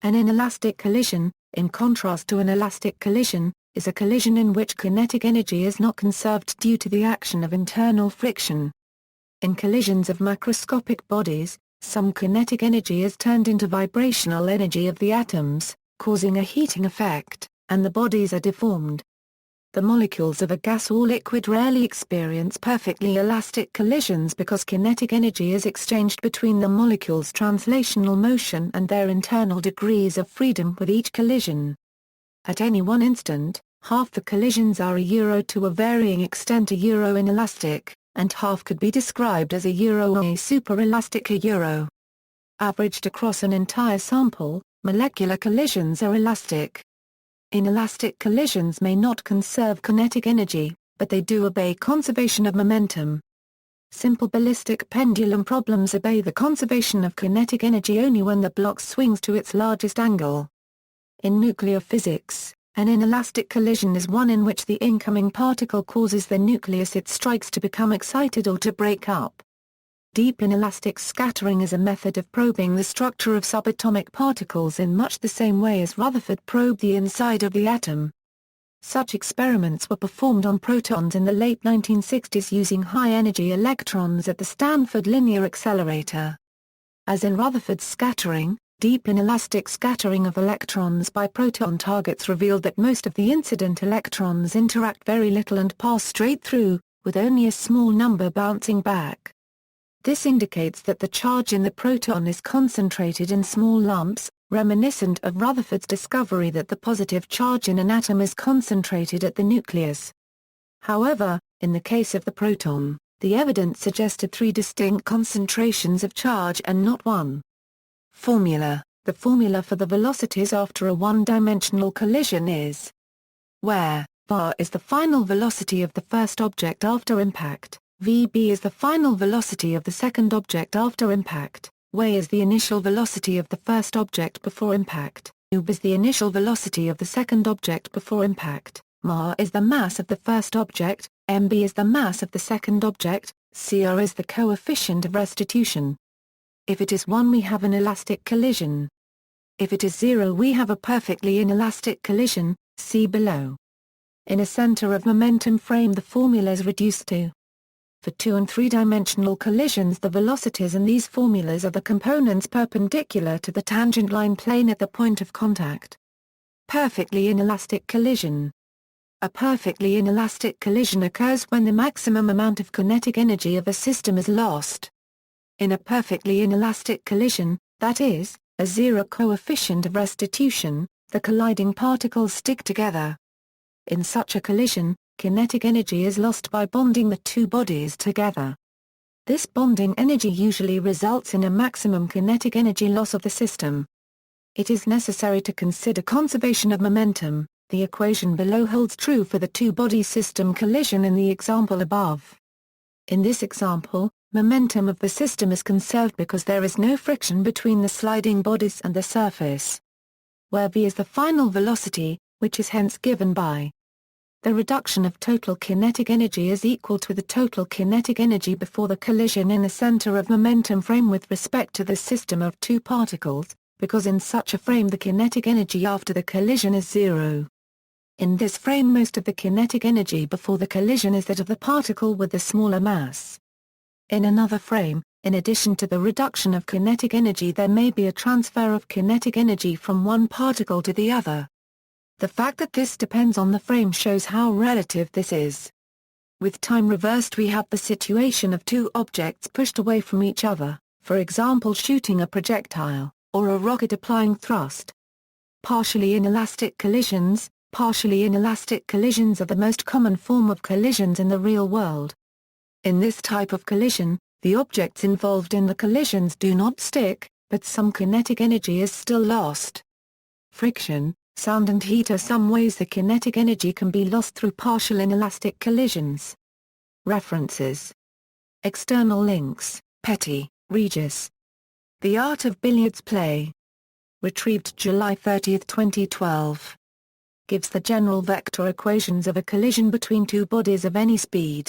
An inelastic collision, in contrast to an elastic collision, is a collision in which kinetic energy is not conserved due to the action of internal friction. In collisions of macroscopic bodies, some kinetic energy is turned into vibrational energy of the atoms, causing a heating effect, and the bodies are deformed. The molecules of a gas or liquid rarely experience perfectly elastic collisions because kinetic energy is exchanged between the molecules' translational motion and their internal degrees of freedom with each collision. At any one instant, half the collisions are to a varying extent inelastic, and half could be described as a superelastic Averaged across an entire sample, molecular collisions are elastic. Inelastic collisions may not conserve kinetic energy, but they do obey conservation of momentum. Simple ballistic pendulum problems obey the conservation of kinetic energy only when the block swings to its largest angle. In nuclear physics, an inelastic collision is one in which the incoming particle causes the nucleus it strikes to become excited or to break up. Deep inelastic scattering is a method of probing the structure of subatomic particles in much the same way as Rutherford probed the inside of the atom. Such experiments were performed on protons in the late 1960s using high-energy electrons at the Stanford Linear Accelerator. As in Rutherford's scattering, deep inelastic scattering of electrons by proton targets revealed that most of the incident electrons interact very little and pass straight through, with only a small number bouncing back. This indicates that the charge in the proton is concentrated in small lumps, reminiscent of Rutherford's discovery that the positive charge in an atom is concentrated at the nucleus. However, in the case of the proton, the evidence suggested three distinct concentrations of charge and not one. Formula: the formula for the velocities after a one-dimensional collision is where v is the final velocity of the first object after impact, Vb is the final velocity of the second object after impact, v is the initial velocity of the first object before impact, u is the initial velocity of the second object before impact, ma is the mass of the first object, mb is the mass of the second object, cr is the coefficient of restitution. If it is 1 we have an elastic collision. If it is 0 we have a perfectly inelastic collision, see below. In a center of momentum frame the formula is reduced to. For 2- and 3-dimensional collisions the velocities in these formulas are the components perpendicular to the tangent line plane at the point of contact. Perfectly inelastic collision. A perfectly inelastic collision occurs when the maximum amount of kinetic energy of a system is lost. In a perfectly inelastic collision, that is, a zero coefficient of restitution, the colliding particles stick together. In such a collision, kinetic energy is lost by bonding the two bodies together. This bonding energy usually results in a maximum kinetic energy loss of the system. It is necessary to consider conservation of momentum. The equation below holds true for the two-body system collision in the example above. In this example, momentum of the system is conserved because there is no friction between the sliding bodies and the surface. Where v is the final velocity, which is hence given by the reduction of total kinetic energy is equal to the total kinetic energy before the collision in the center of momentum frame with respect to the system of two particles, because in such a frame the kinetic energy after the collision is 0. In this frame most of the kinetic energy before the collision is that of the particle with the smaller mass. In another frame, in addition to the reduction of kinetic energy there may be a transfer of kinetic energy from one particle to the other. The fact that this depends on the frame shows how relative this is. With time reversed we have the situation of two objects pushed away from each other, for example shooting a projectile, or a rocket applying thrust. Partially inelastic collisions are the most common form of collisions in the real world. In this type of collision, the objects involved in the collisions do not stick, but some kinetic energy is still lost. Friction, sound and heat are some ways the kinetic energy can be lost through partial inelastic collisions. References. External links, Petty, Regis. The Art of Billiards Play. Retrieved July 30, 2012. Gives the general vector equations of a collision between two bodies of any speed.